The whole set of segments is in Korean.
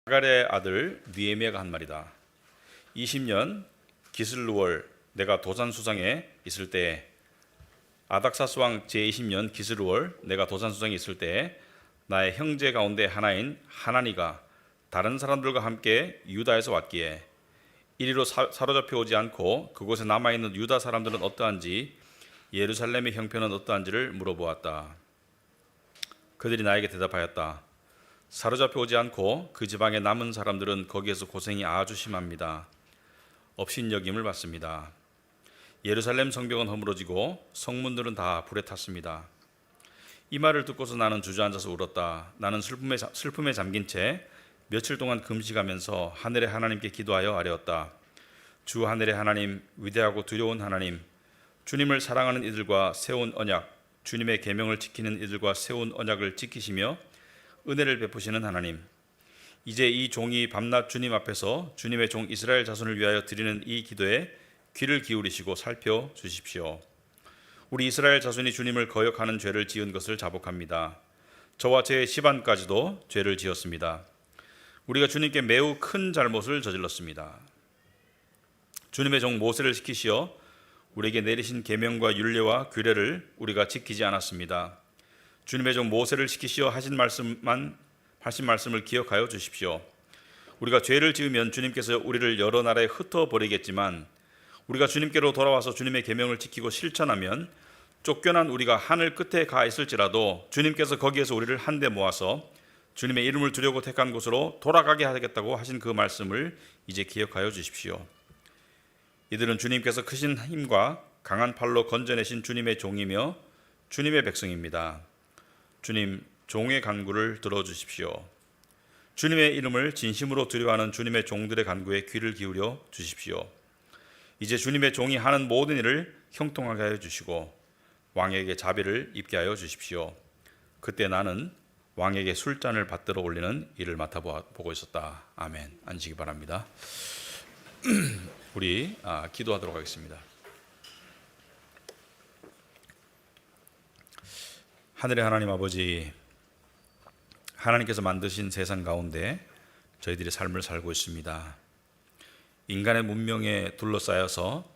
하갈의 아들 느헤미야가 한 말이다. 20년 기슬루월 내가 도산수상에 있을 때에, 아닥사스 왕 제20년 기슬루월 내가 도산수상에 있을 때에 나의 형제 가운데 하나인 하나니가 다른 사람들과 함께 유다에서 왔기에 이리로 사로잡혀 오지 않고 그곳에 남아있는 유다 사람들은 어떠한지, 예루살렘의 형편은 어떠한지를 물어보았다. 그들이 나에게 대답하였다. 사로잡혀 오지 않고 그 지방에 남은 사람들은 거기에서 고생이 아주 심합니다. 업신여김을 받습니다. 예루살렘 성벽은 허물어지고 성문들은 다 불에 탔습니다. 이 말을 듣고서 나는 주저앉아서 울었다. 나는 슬픔에 잠긴 채 며칠 동안 금식하면서 하늘의 하나님께 기도하여 아뢰었다. 주 하늘의 하나님, 위대하고 두려운 하나님, 주님을 사랑하는 이들과 세운 언약, 주님의 계명을 지키는 이들과 세운 언약을 지키시며 은혜를 베푸시는 하나님, 이제 이 종이 밤낮 주님 앞에서 주님의 종 이스라엘 자손을 위하여 드리는 이 기도에 귀를 기울이시고 살펴주십시오. 우리 이스라엘 자손이 주님을 거역하는 죄를 지은 것을 자복합니다. 저와 제 집안까지도 죄를 지었습니다. 우리가 주님께 매우 큰 잘못을 저질렀습니다. 주님의 종 모세를 시키시어 우리에게 내리신 계명과 율례와 규례를 우리가 지키지 않았습니다. 주님의 종 모세를 시키시어 하신 말씀을 기억하여 주십시오. 우리가 죄를 지으면 주님께서 우리를 여러 나라에 흩어버리겠지만 우리가 주님께로 돌아와서 주님의 계명을 지키고 실천하면 쫓겨난 우리가 하늘 끝에 가 있을지라도 주님께서 거기에서 우리를 한데 모아서 주님의 이름을 두려고 택한 곳으로 돌아가게 하겠다고 하신 그 말씀을 이제 기억하여 주십시오. 이들은 주님께서 크신 힘과 강한 팔로 건져내신 주님의 종이며 주님의 백성입니다. 주님, 종의 간구를 들어주십시오. 주님의 이름을 진심으로 두려워하는 주님의 종들의 간구에 귀를 기울여 주십시오. 이제 주님의 종이 하는 모든 일을 형통하게 하여 주시고 왕에게 자비를 입게 하여 주십시오. 그때 나는 왕에게 술잔을 받들어 올리는 일을 맡아보고 있었다. 아멘. 앉으시기 바랍니다. 우리 기도하도록 하겠습니다. 하늘의 하나님 아버지, 하나님께서 만드신 세상 가운데 저희들이 삶을 살고 있습니다. 인간의 문명에 둘러싸여서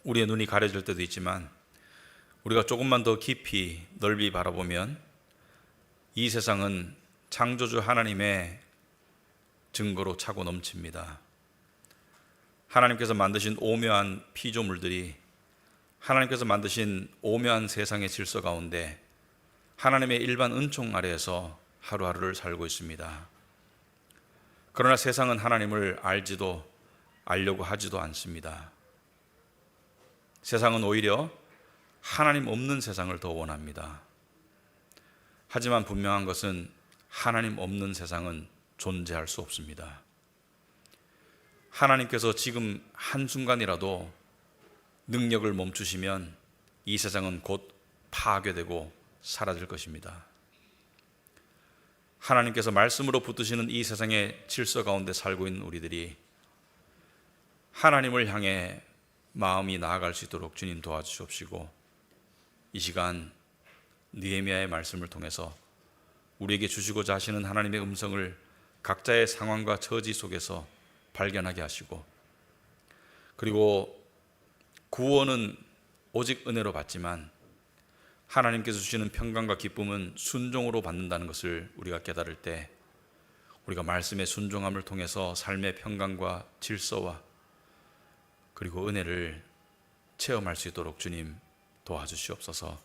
우리의 눈이 가려질 때도 있지만 우리가 조금만 더 깊이 넓이 바라보면 이 세상은 창조주 하나님의 증거로 차고 넘칩니다. 하나님께서 만드신 오묘한 피조물들이 하나님께서 만드신 오묘한 세상의 질서 가운데 하나님의 일반 은총 아래에서 하루하루를 살고 있습니다. 그러나 세상은 하나님을 알려고 하지도 않습니다. 세상은 오히려 하나님 없는 세상을 더 원합니다. 하지만 분명한 것은 하나님 없는 세상은 존재할 수 없습니다. 하나님께서 지금 한순간이라도 능력을 멈추시면 이 세상은 곧 파괴되고 사라질 것입니다. 하나님께서 말씀으로 붙드시는 이 세상의 질서 가운데 살고 있는 우리들이 하나님을 향해 마음이 나아갈 수 있도록 주님 도와주시옵시고, 이 시간 느헤미야의 말씀을 통해서 우리에게 주시고자 하시는 하나님의 음성을 각자의 상황과 처지 속에서 발견하게 하시고, 그리고 구원은 오직 은혜로 받지만 하나님께서 주시는 평강과 기쁨은 순종으로 받는다는 것을 우리가 깨달을 때 우리가 말씀의 순종함을 통해서 삶의 평강과 질서와 그리고 은혜를 체험할 수 있도록 주님 도와주시옵소서.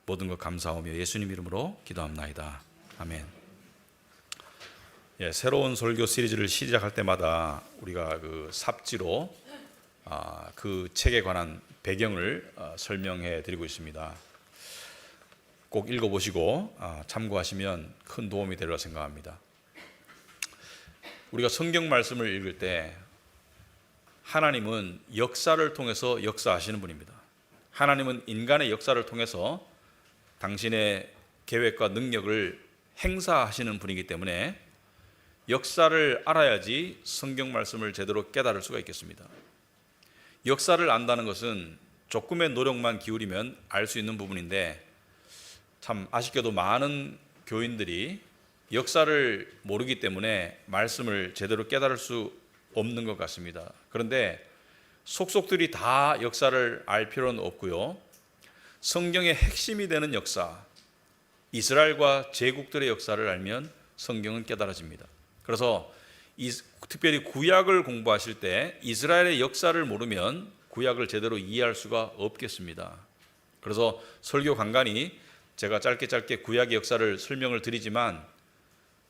모든 것 감사하며 예수님 이름으로 기도합나이다. 아멘. 새로운 설교 시리즈를 시작할 때마다 우리가 그 삽지로 그 책에 관한 배경을 설명해 드리고 있습니다. 꼭 읽어보시고 참고하시면 큰 도움이 되리라 생각합니다. 우리가 성경 말씀을 읽을 때 하나님은 역사를 통해서 역사하시는 분입니다. 하나님은 인간의 역사를 통해서 당신의 계획과 능력을 행사하시는 분이기 때문에 역사를 알아야지 성경 말씀을 제대로 깨달을 수가 있겠습니다. 역사를 안다는 것은 조금의 노력만 기울이면 알 수 있는 부분인데 참 아쉽게도 많은 교인들이 역사를 모르기 때문에 말씀을 제대로 깨달을 수 없는 것 같습니다. 그런데 속속들이 다 역사를 알 필요는 없고요. 성경의 핵심이 되는 역사, 이스라엘과 제국들의 역사를 알면 성경은 깨달아집니다. 그래서 특별히 구약을 공부하실 때 이스라엘의 역사를 모르면 구약을 제대로 이해할 수가 없겠습니다. 그래서 설교 간간히 제가 짧게 구약의 역사를 설명을 드리지만,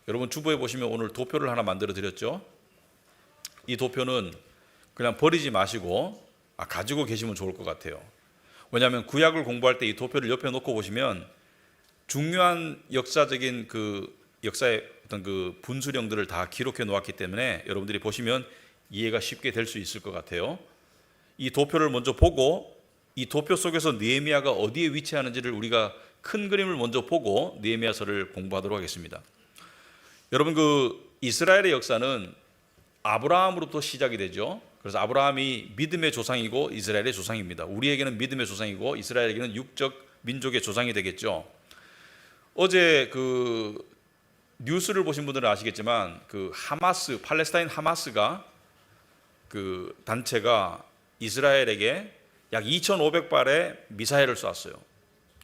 여러분 주보에 보시면 오늘 도표를 하나 만들어 드렸죠. 이 도표는 그냥 버리지 마시고 가지고 계시면 좋을 것 같아요. 왜냐하면 구약을 공부할 때 이 도표를 옆에 놓고 보시면 중요한 역사적인 역사의 어떤 분수령들을 다 기록해 놓았기 때문에 여러분들이 보시면 이해가 쉽게 될 수 있을 것 같아요. 이 도표를 먼저 보고 이 도표 속에서 느헤미야가 어디에 위치하는지를 우리가 큰 그림을 먼저 보고 느헤미야서를 공부하도록 하겠습니다. 여러분 이스라엘의 역사는 아브라함으로부터 시작이 되죠. 그래서 아브라함이 믿음의 조상이고 이스라엘의 조상입니다. 우리에게는 믿음의 조상이고 이스라엘에게는 육적 민족의 조상이 되겠죠. 어제 뉴스를 보신 분들은 아시겠지만 하마스, 팔레스타인 하마스가 단체가 이스라엘에게 약 2,500발의 미사일을 쐈어요.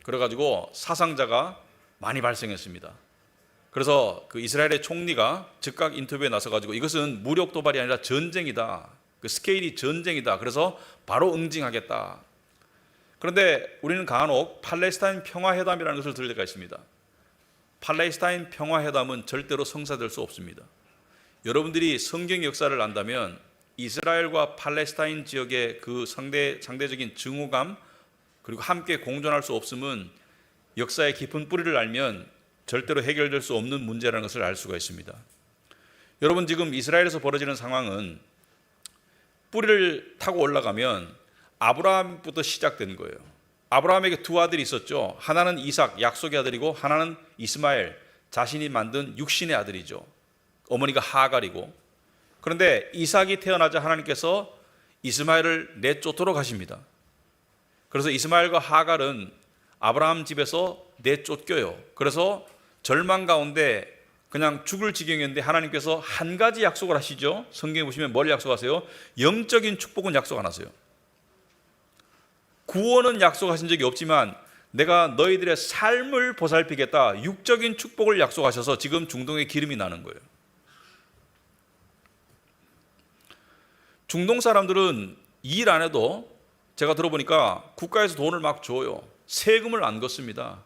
그래가지고 사상자가 많이 발생했습니다. 그래서 이스라엘의 총리가 즉각 인터뷰에 나서가지고 이것은 무력 도발이 아니라 전쟁이다. 스케일이 전쟁이다. 그래서 바로 응징하겠다. 그런데 우리는 간혹 팔레스타인 평화회담이라는 것을 들을 때가 있습니다. 팔레스타인 평화회담은 절대로 성사될 수 없습니다. 여러분들이 성경 역사를 안다면 이스라엘과 팔레스타인 지역의 상대적인 증오감, 그리고 함께 공존할 수 없음은 역사의 깊은 뿌리를 알면 절대로 해결될 수 없는 문제라는 것을 알 수가 있습니다. 여러분 지금 이스라엘에서 벌어지는 상황은 뿌리를 타고 올라가면 아브라함부터 시작된 거예요. 아브라함에게 두 아들이 있었죠. 하나는 이삭, 약속의 아들이고 하나는 이스마엘, 자신이 만든 육신의 아들이죠. 어머니가 하갈이고. 그런데 이삭이 태어나자 하나님께서 이스마엘을 내쫓도록 하십니다. 그래서 이스마엘과 하갈은 아브라함 집에서 내쫓겨요. 그래서 절망 가운데 그냥 죽을 지경이었는데 하나님께서 한 가지 약속을 하시죠. 성경에 보시면 뭘 약속하세요? 영적인 축복은 약속 안 하세요. 구원은 약속하신 적이 없지만 내가 너희들의 삶을 보살피겠다, 육적인 축복을 약속하셔서 지금 중동에 기름이 나는 거예요. 중동 사람들은 일 안 해도 제가 들어보니까 국가에서 돈을 막 줘요. 세금을 안 걷습니다.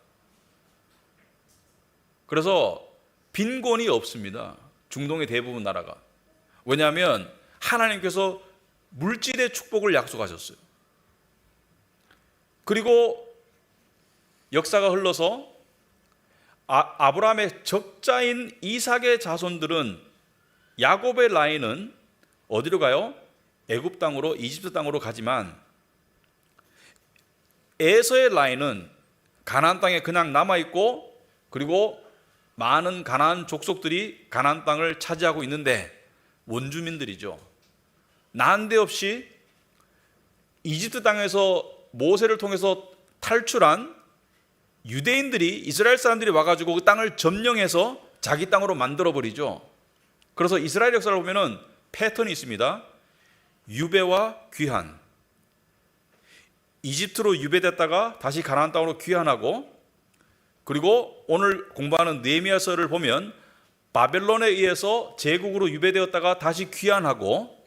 그래서 빈곤이 없습니다. 중동의 대부분 나라가. 왜냐하면 하나님께서 물질의 축복을 약속하셨어요. 그리고 역사가 흘러서 아브라함의 적자인 이삭의 자손들은, 야곱의 라인은 어디로 가요? 애굽 땅으로, 이집트 땅으로 가지만 에서의 라인은 가나안 땅에 그냥 남아있고, 그리고 많은 가나안 족속들이 가나안 땅을 차지하고 있는데 원주민들이죠. 난데없이 이집트 땅에서 모세를 통해서 탈출한 유대인들이, 이스라엘 사람들이 와가지고 그 땅을 점령해서 자기 땅으로 만들어버리죠. 그래서 이스라엘 역사를 보면은 패턴이 있습니다. 유배와 귀환. 이집트로 유배됐다가 다시 가나안 땅으로 귀환하고, 그리고 오늘 공부하는 느헤미야서를 보면 바벨론에 의해서 제국으로 유배되었다가 다시 귀환하고,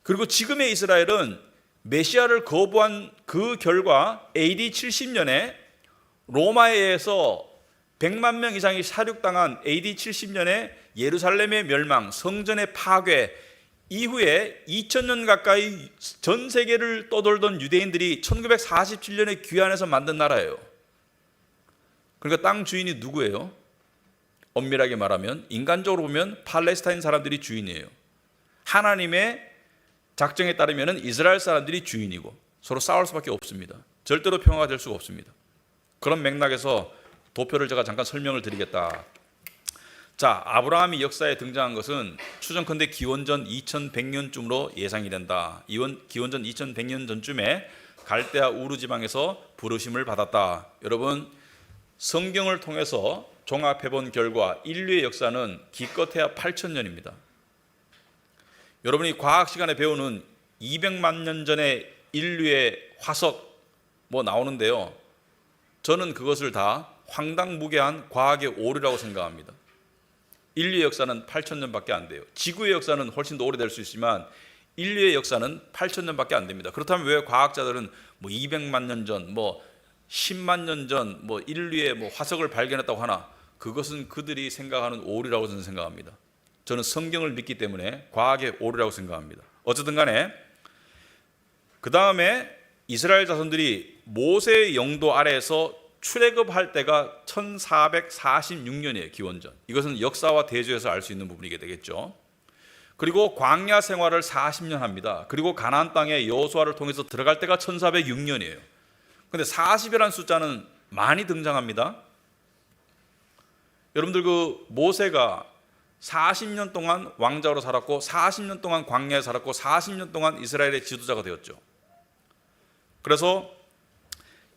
그리고 지금의 이스라엘은 메시아를 거부한 그 결과 AD 70년에 로마에 의해서 100만 명 이상이 사륙당한 AD 70년에 예루살렘의 멸망, 성전의 파괴 이후에 2000년 가까이 전 세계를 떠돌던 유대인들이 1947년에 귀환해서 만든 나라예요. 그러니까 땅 주인이 누구예요? 엄밀하게 말하면, 인간적으로 보면 팔레스타인 사람들이 주인이에요. 하나님의 작정에 따르면 이스라엘 사람들이 주인이고 서로 싸울 수밖에 없습니다. 절대로 평화가 될 수가 없습니다. 그런 맥락에서 도표를 제가 잠깐 설명을 드리겠다. 자, 아브라함이 역사에 등장한 것은 추정컨대 기원전 2100년쯤으로 예상이 된다. 기원전 2100년 전쯤에 갈대아 우르 지방에서 부르심을 받았다. 여러분, 성경을 통해서 종합해본 결과 인류의 역사는 기껏해야 8,000년입니다. 여러분이 과학 시간에 배우는 200만 년 전의 인류의 화석 뭐 나오는데요, 저는 그것을 다 황당무계한 과학의 오류라고 생각합니다. 인류의 역사는 8,000년밖에 안 돼요. 지구의 역사는 훨씬 더 오래될 수 있지만 인류의 역사는 8,000년밖에 안 됩니다. 그렇다면 왜 과학자들은 뭐 200만 년 전, 뭐 10만 년 전 뭐 인류의 뭐 화석을 발견했다고 하나? 그것은 그들이 생각하는 오류라고 저는 생각합니다. 저는 성경을 믿기 때문에 과학의 오류라고 생각합니다. 어쨌든 간에 그 다음에 이스라엘 자손들이 모세의 영도 아래에서 출애굽할 때가 1446년이에요. 기원전. 이것은 역사와 대조해서 알 수 있는 부분이게 되겠죠. 그리고 광야 생활을 40년 합니다. 그리고 가나안 땅에 여호수아를 통해서 들어갈 때가 1406년이에요. 근데 40이라는 숫자는 많이 등장합니다. 여러분들 그 모세가 40년 동안 왕자로 살았고 40년 동안 광야에 살았고 40년 동안 이스라엘의 지도자가 되었죠. 그래서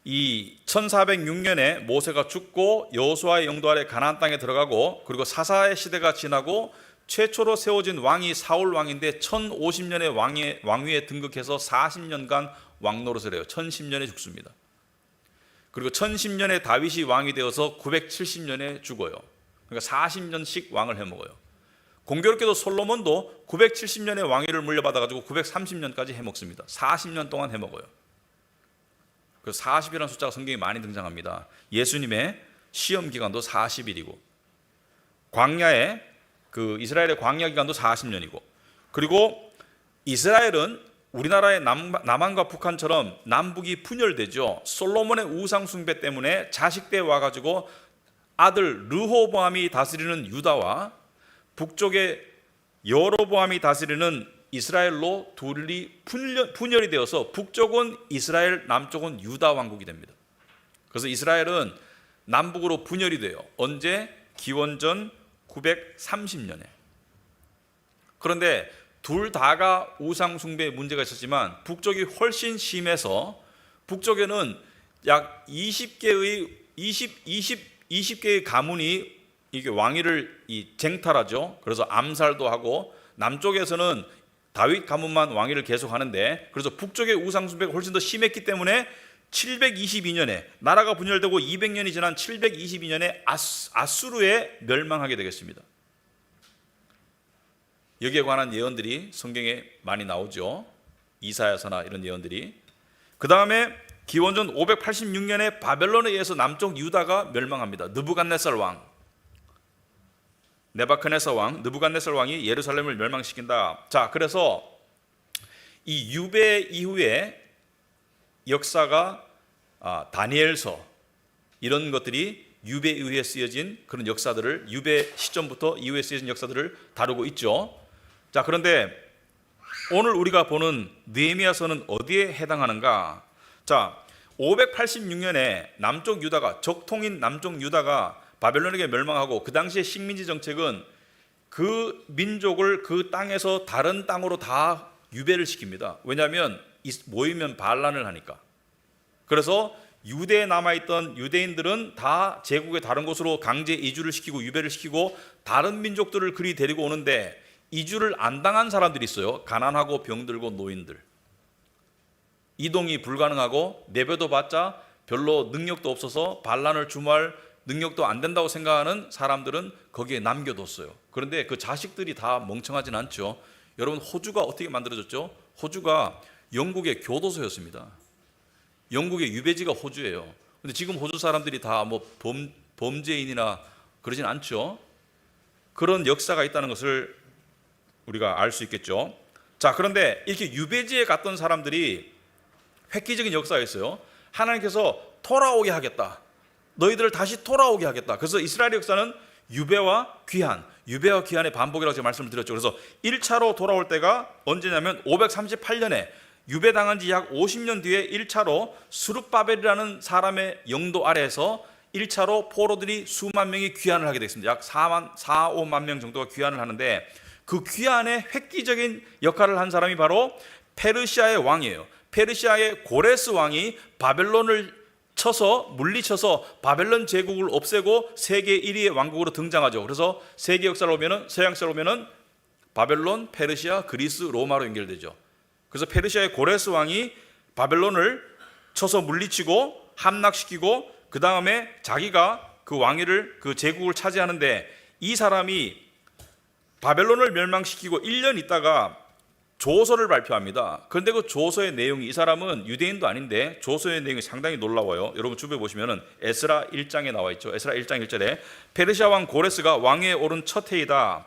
이 1406년에 모세가 죽고 여호수아의 영도 아래 가나안 땅에 들어가고, 그리고 사사의 시대가 지나고 최초로 세워진 왕이 사울 왕인데 1050년에 왕위에 등극해서 40년간 왕노릇을 해요. 1010년에 죽습니다. 그리고 1010년에 다윗이 왕이 되어서 970년에 죽어요. 그러니까 40년씩 왕을 해먹어요. 공교롭게도 솔로몬도 970년에 왕위를 물려받아가지고 930년까지 해먹습니다. 40년 동안 해먹어요. 그래서 40이라는 숫자가 성경에 많이 등장합니다. 예수님의 시험 기간도 40일이고, 광야에 그 이스라엘의 광야 기간도 40년이고, 그리고 이스라엘은 우리나라의 남한과 북한처럼 남북이 분열되죠. 솔로몬의 우상 숭배 때문에 자식 때 와가지고 아들 르호보암이 다스리는 유다와 북쪽의 여로보암이 다스리는 이스라엘로 둘이 분열이 되어서 북쪽은 이스라엘, 남쪽은 유다 왕국이 됩니다. 그래서 이스라엘은 남북으로 분열이 돼요. 언제? 기원전 930년에. 그런데 둘 다가 우상 숭배에 문제가 있었지만 북쪽이 훨씬 심해서 북쪽에는 약 20개의 가문이 이게 왕위를 쟁탈하죠. 그래서 암살도 하고, 남쪽에서는 다윗 가문만 왕위를 계속하는데, 그래서 북쪽의 우상 숭배가 훨씬 더 심했기 때문에 722년에 나라가 분열되고 200년이 지난 722년에 아수르에 멸망하게 되겠습니다. 여기에 관한 예언들이 성경에 많이 나오죠. 이사야서나 이런 예언들이. 그 다음에 기원전 586년에 바벨론에 의해서 남쪽 유다가 멸망합니다. 느부갓네살 왕, 네바크네살 왕, 느부갓네살 왕이 예루살렘을 멸망시킨다. 자, 그래서 이 유배 이후에 역사가 다니엘서 이런 것들이 유배 이후에 쓰여진 그런 역사들을, 유배 시점부터 이후에 쓰여진 역사들을 다루고 있죠. 자, 그런데 오늘 우리가 보는 느헤미야서는 어디에 해당하는가? 자, 586년에 남쪽 유다가, 적통인 남쪽 유다가 바벨론에게 멸망하고, 그 당시의 식민지 정책은 그 민족을 그 땅에서 다른 땅으로 다 유배를 시킵니다. 왜냐하면 모이면 반란을 하니까. 그래서 유대에 남아있던 유대인들은 다 제국의 다른 곳으로 강제 이주를 시키고 유배를 시키고, 다른 민족들을 그리 데리고 오는데 이주를 안 당한 사람들이 있어요. 가난하고 병들고 노인들. 이동이 불가능하고 내버려 봤자 별로 능력도 없어서 반란을 주무할 능력도 안 된다고 생각하는 사람들은 거기에 남겨뒀어요. 그런데 그 자식들이 다 멍청하진 않죠. 여러분, 호주가 어떻게 만들어졌죠? 호주가 영국의 교도소였습니다. 영국의 유배지가 호주예요. 근데 지금 호주 사람들이 다 뭐 범죄인이나 그러진 않죠. 그런 역사가 있다는 것을 우리가 알 수 있겠죠. 자, 그런데 이렇게 유배지에 갔던 사람들이 획기적인 역사가 있어요. 하나님께서 돌아오게 하겠다. 너희들을 다시 돌아오게 하겠다. 그래서 이스라엘 역사는 유배와 귀환, 유배와 귀환의 반복이라고 제가 말씀을 드렸죠. 그래서 1차로 돌아올 때가 언제냐면 538년에 유배당한 지 약 50년 뒤에 1차로 스룹바벨이라는 사람의 영도 아래에서 1차로 포로들이 수만 명이 귀환을 하게 되겠습니다. 약 4-5만 명 정도가 귀환을 하는데, 그 귀환의 획기적인 역할을 한 사람이 바로 페르시아의 왕이에요. 페르시아의 고레스 왕이 바벨론을 물리쳐서 바벨론 제국을 없애고 세계 1위의 왕국으로 등장하죠. 그래서 세계 역사를 보면은, 서양 역사를 보면은 바벨론, 페르시아, 그리스, 로마로 연결되죠. 그래서 페르시아의 고레스 왕이 바벨론을 쳐서 물리치고 함락시키고 그 다음에 자기가 그 왕위를, 그 제국을 차지하는데, 이 사람이 바벨론을 멸망시키고 1년 있다가 조서를 발표합니다. 그런데 그 조서의 내용이, 이 사람은 유대인도 아닌데 조서의 내용이 상당히 놀라워요. 여러분 주변에 보시면은 에스라 1장에 나와 있죠. 에스라 1장 1절에 페르시아 왕 고레스가 왕위에 오른 첫 해이다.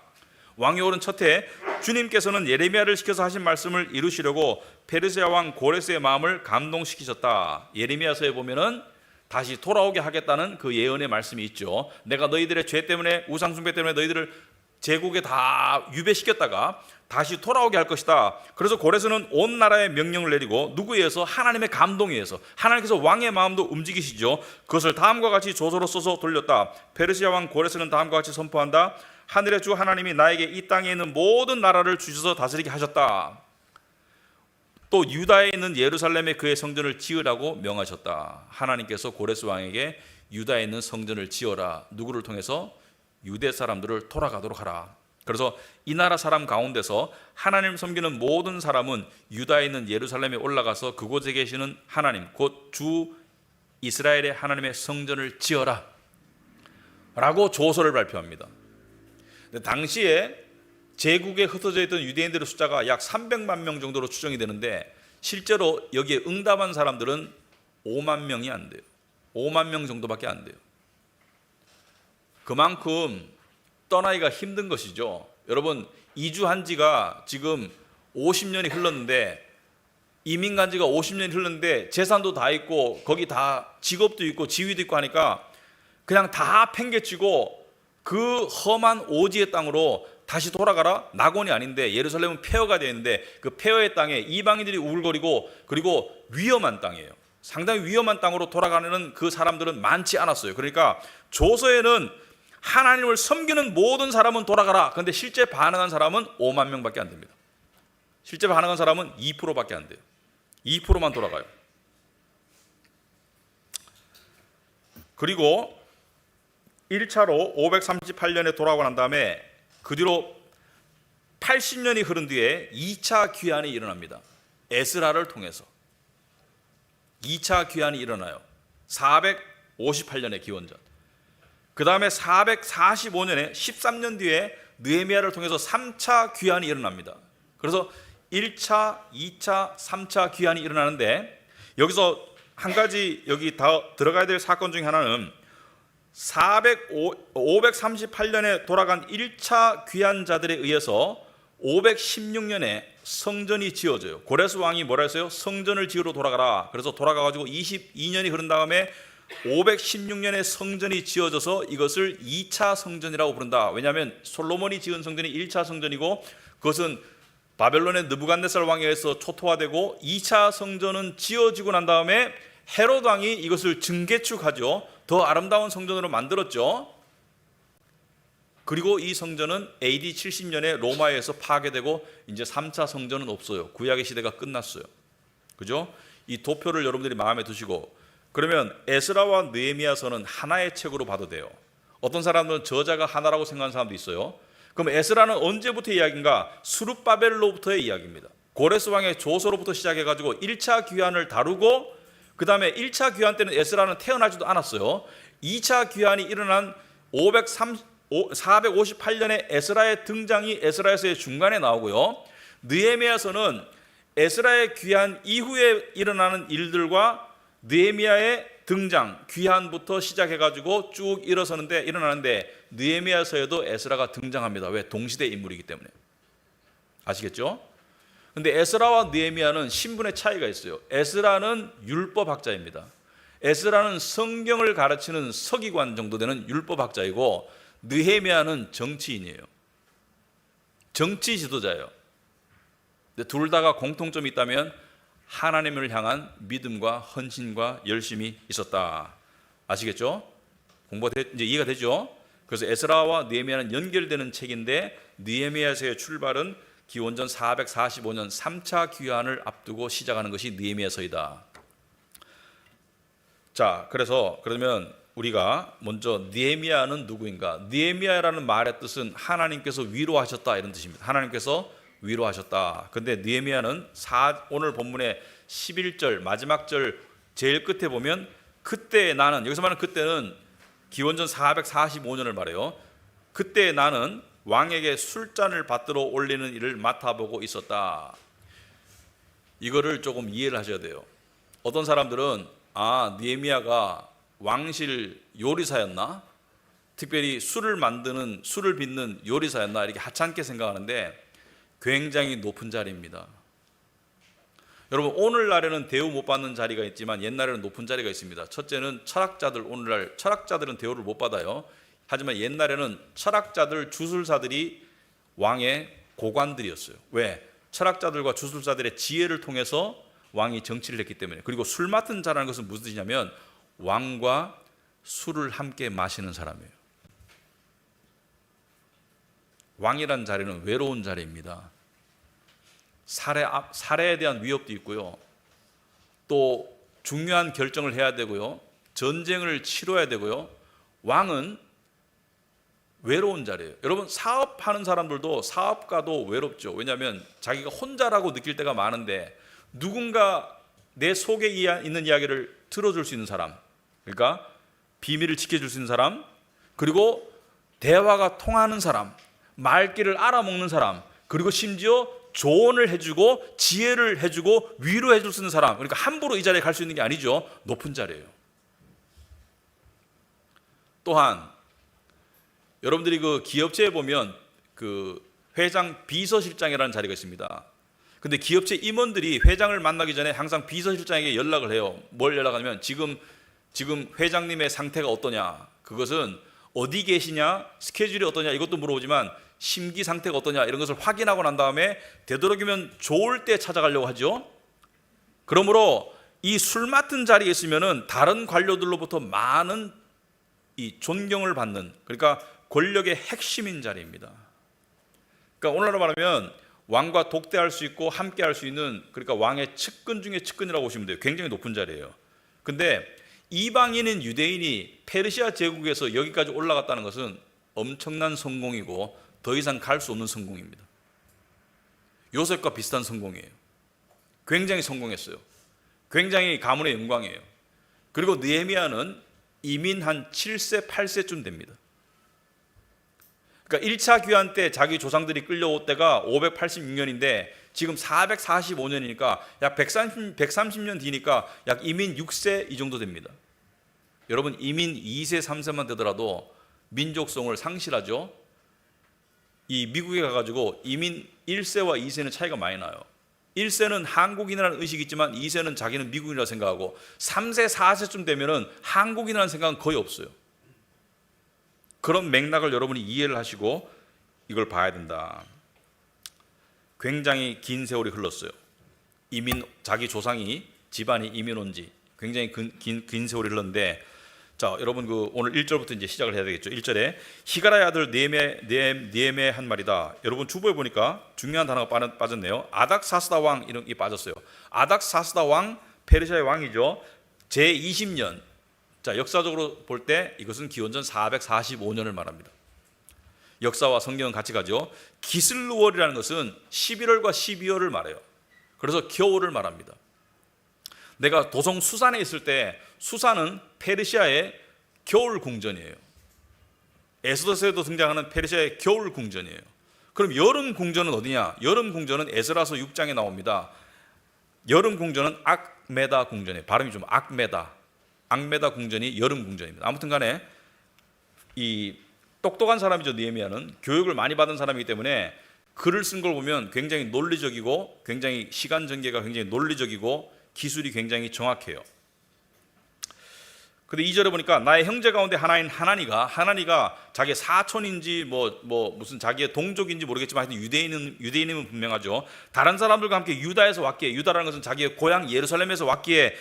왕위에 오른 첫 해, 주님께서는 예레미야를 시켜서 하신 말씀을 이루시려고 페르시아 왕 고레스의 마음을 감동시키셨다. 예레미야서에 보면은 다시 돌아오게 하겠다는 그 예언의 말씀이 있죠. 내가 너희들의 죄 때문에, 우상숭배 때문에 너희들을 제국에 다 유배시켰다가 다시 돌아오게 할 것이다. 그래서 고레스는 온 나라에 명령을 내리고, 누구에 의해서? 하나님의 감동에 의해서. 하나님께서 왕의 마음도 움직이시죠. 그것을 다음과 같이 조서로 써서 돌렸다. 페르시아 왕 고레스는 다음과 같이 선포한다. 하늘의 주 하나님이 나에게 이 땅에 있는 모든 나라를 주셔서 다스리게 하셨다. 또 유다에 있는 예루살렘에 그의 성전을 지으라고 명하셨다. 하나님께서 고레스 왕에게 유다에 있는 성전을 지어라. 누구를 통해서? 유대 사람들을 돌아가도록 하라. 그래서 이 나라 사람 가운데서 하나님 섬기는 모든 사람은 유다에 있는 예루살렘에 올라가서 그곳에 계시는 하나님, 곧 주 이스라엘의 하나님의 성전을 지어라 라고 조서를 발표합니다. 당시에 제국에 흩어져 있던 유대인들의 숫자가 약 300만 명 정도로 추정이 되는데, 실제로 여기에 응답한 사람들은 5만 명이 안 돼요. 5만 명 정도밖에 안 돼요. 그만큼 떠나기가 힘든 것이죠. 여러분, 이주한 지가 지금 50년이 흘렀는데, 이민 간 지가 50년이 흘렀는데 재산도 다 있고 거기 다 직업도 있고 지위도 있고 하니까 그냥 다 팽개치고 그 험한 오지의 땅으로 다시 돌아가라? 낙원이 아닌데 예루살렘은 폐허가 되어 있는데 그 폐허의 땅에 이방인들이 우글거리고, 그리고 위험한 땅이에요. 상당히 위험한 땅으로 돌아가는 그 사람들은 많지 않았어요. 그러니까 조서에는 하나님을 섬기는 모든 사람은 돌아가라. 그런데 실제 반응한 사람은 5만 명밖에 안 됩니다. 실제 반응한 사람은 2%밖에 안 돼요. 2%만 돌아가요. 그리고 1차로 538년에 돌아오고 난 다음에 그 뒤로 80년이 흐른 뒤에 2차 귀환이 일어납니다. 에스라를 통해서 2차 귀환이 일어나요. 458년의 기원전. 그 다음에 445년에 13년 뒤에 느헤미야를 통해서 3차 귀환이 일어납니다. 그래서 1차, 2차, 3차 귀환이 일어나는데, 여기서 한 가지 여기 다 들어가야 될 사건 중에 하나는 538년에 돌아간 1차 귀환자들에 의해서 516년에 성전이 지어져요. 고레스 왕이 뭐라 했어요? 성전을 지으러 돌아가라. 그래서 돌아가가지고 22년이 흐른 다음에 516년에 성전이 지어져서 이것을 2차 성전이라고 부른다. 왜냐하면 솔로몬이 지은 성전이 1차 성전이고, 그것은 바벨론의 느부갓네살 왕에 의해서 초토화되고, 2차 성전은 지어지고 난 다음에 헤롯 왕이 이것을 증개축하죠. 더 아름다운 성전으로 만들었죠. 그리고 이 성전은 AD 70년에 로마에서 파괴되고 이제 3차 성전은 없어요. 구약의 시대가 끝났어요. 그죠? 이 도표를 여러분들이 마음에 두시고, 그러면 에스라와 느헤미야서는 하나의 책으로 봐도 돼요. 어떤 사람들은 저자가 하나라고 생각하는 사람도 있어요. 그럼 에스라는 언제부터 이야기인가? 수룹바벨로부터의 이야기입니다. 고레스 왕의 조서로부터 시작해가지고 1차 귀환을 다루고, 그 다음에 1차 귀환 때는 에스라는 태어나지도 않았어요. 2차 귀환이 일어난 458년에 에스라의 등장이 에스라에서의 중간에 나오고요. 느헤미야서는 에스라의 귀환 이후에 일어나는 일들과 느헤미야의 등장, 귀환부터 시작해가지고 쭉 일어나는데 느헤미야서에도 에스라가 등장합니다. 왜? 동시대 인물이기 때문에. 아시겠죠? 근데 에스라와 느헤미야는 신분의 차이가 있어요. 에스라는 율법학자입니다. 에스라는 성경을 가르치는 서기관 정도 되는 율법학자이고, 느헤미야는 정치인이에요. 정치 지도자예요. 근데 둘 다가 공통점이 있다면 하나님을 향한 믿음과 헌신과 열심이 있었다. 아시겠죠? 이제 이해가 되죠? 그래서 에스라와 느헤미야는 연결되는 책인데, 느헤미야서의 출발은 기원전 445년 3차 귀환을 앞두고 시작하는 것이 느헤미야서이다. 자, 그래서 그러면 우리가 먼저 느헤미야는 누구인가? 느헤미야라는 말의 뜻은 하나님께서 위로하셨다 이런 뜻입니다. 하나님께서 위로하셨다. 근데 느헤미야는 오늘 본문의 11절 마지막 절 제일 끝에 보면 그때 나는, 여기서 말하는 그때는 기원전 445년을 말해요. 그때 나는 왕에게 술잔을 받들어 올리는 일을 맡아보고 있었다. 이거를 조금 이해를 하셔야 돼요. 어떤 사람들은 느헤미야가 왕실 요리사였나? 특별히 술을 빚는 요리사였나? 이렇게 하찮게 생각하는데 굉장히 높은 자리입니다. 여러분, 오늘날에는 대우 못 받는 자리가 있지만 옛날에는 높은 자리가 있습니다. 첫째는 철학자들, 오늘날 철학자들은 대우를 못 받아요. 하지만 옛날에는 철학자들, 주술사들이 왕의 고관들이었어요. 왜? 철학자들과 주술사들의 지혜를 통해서 왕이 정치를 했기 때문에. 그리고 술 맡은 자라는 것은 무슨 뜻이냐면 왕과 술을 함께 마시는 사람이에요. 왕이란 자리는 외로운 자리입니다. 살해에 대한 위협도 있고요. 또 중요한 결정을 해야 되고요. 전쟁을 치러야 되고요. 왕은 외로운 자리예요. 여러분, 사업하는 사람들도, 사업가도 외롭죠. 왜냐하면 자기가 혼자라고 느낄 때가 많은데 누군가 내 속에 있는 이야기를 들어줄 수 있는 사람, 그러니까 비밀을 지켜줄 수 있는 사람, 그리고 대화가 통하는 사람, 말귀를 알아먹는 사람, 그리고 심지어 조언을 해주고 지혜를 해주고 위로해 줄 수 있는 사람. 그러니까 함부로 이 자리에 갈 수 있는 게 아니죠. 높은 자리예요. 또한 여러분들이 그 기업체에 보면 그 회장 비서실장이라는 자리가 있습니다. 근데 기업체 임원들이 회장을 만나기 전에 항상 비서실장에게 연락을 해요. 뭘 연락하냐면 지금 회장님의 상태가 어떠냐, 그것은 어디 계시냐, 스케줄이 어떠냐 이것도 물어보지만 심기 상태가 어떠냐 이런 것을 확인하고 난 다음에 되도록이면 좋을 때 찾아가려고 하죠. 그러므로 이 술 맡은 자리에 있으면은 다른 관료들로부터 많은 이 존경을 받는, 그러니까 권력의 핵심인 자리입니다. 그러니까 오늘날로 말하면 왕과 독대할 수 있고 함께 할 수 있는, 그러니까 왕의 측근 중에 측근이라고 보시면 돼요. 굉장히 높은 자리예요. 근데 이방인인 유대인이 페르시아 제국에서 여기까지 올라갔다는 것은 엄청난 성공이고 더 이상 갈 수 없는 성공입니다. 요셉과 비슷한 성공이에요. 굉장히 성공했어요. 굉장히 가문의 영광이에요. 그리고 느헤미야는 이민 한 7세, 8세쯤 됩니다. 그러니까 1차 귀환 때 자기 조상들이 끌려올 때가 586년인데 지금 445년이니까 약 130년 뒤니까 약 이민 6세 이 정도 됩니다. 여러분, 이민 2세, 3세만 되더라도 민족성을 상실하죠. 이 미국에 가가지고 이민 1세와 2세는 차이가 많이 나요. 1세는 한국인이라는 의식이 있지만 2세는 자기는 미국인이라고 생각하고 3세, 4세쯤 되면은 한국인이라는 생각은 거의 없어요. 그런 맥락을 여러분이 이해를 하시고 이걸 봐야 된다. 굉장히 긴 세월이 흘렀어요. 자기 조상이, 집안이 이민 온 지 굉장히 긴 세월이 흘렀는데, 자, 여러분 오늘 1절부터 이제 시작을 해야 되겠죠. 1절에 히가라의 아들 느헤미야의 한 말이다. 여러분 주보에 보니까 중요한 단어가 빠졌네요. 아닥사스다 왕 이름이 빠졌어요. 아닥사스다 왕, 페르시아의 왕이죠. 제20년. 자, 역사적으로 볼 때 이것은 기원전 445년을 말합니다. 역사와 성경은 같이 가죠. 기슬루월이라는 것은 11월과 12월을 말해요. 그래서 겨울을 말합니다. 내가 도성 수산에 있을 때, 수산은 페르시아의 겨울 궁전이에요. 에스더서에도 등장하는 페르시아의 겨울 궁전이에요. 그럼 여름 궁전은 어디냐? 여름 궁전은 에스라서 6장에 나옵니다. 여름 궁전은 악메다 궁전이에요. 발음이 좀 악메다 궁전이 여름 궁전입니다. 아무튼 간에 이 똑똑한 사람이죠. 느헤미야는 교육을 많이 받은 사람이기 때문에 글을 쓴 걸 보면 굉장히 논리적이고, 굉장히 시간 전개가 굉장히 논리적이고 기술이 굉장히 정확해요. 근데 2절에 보니까 나의 형제 가운데 하나인 하나니가 자기의 사촌인지 무슨 자기의 동족인지 모르겠지만 하여튼 유대인은 분명하죠. 다른 사람들과 함께 유다에서 왔기에, 유다라는 것은 자기의 고향 예루살렘에서 왔기에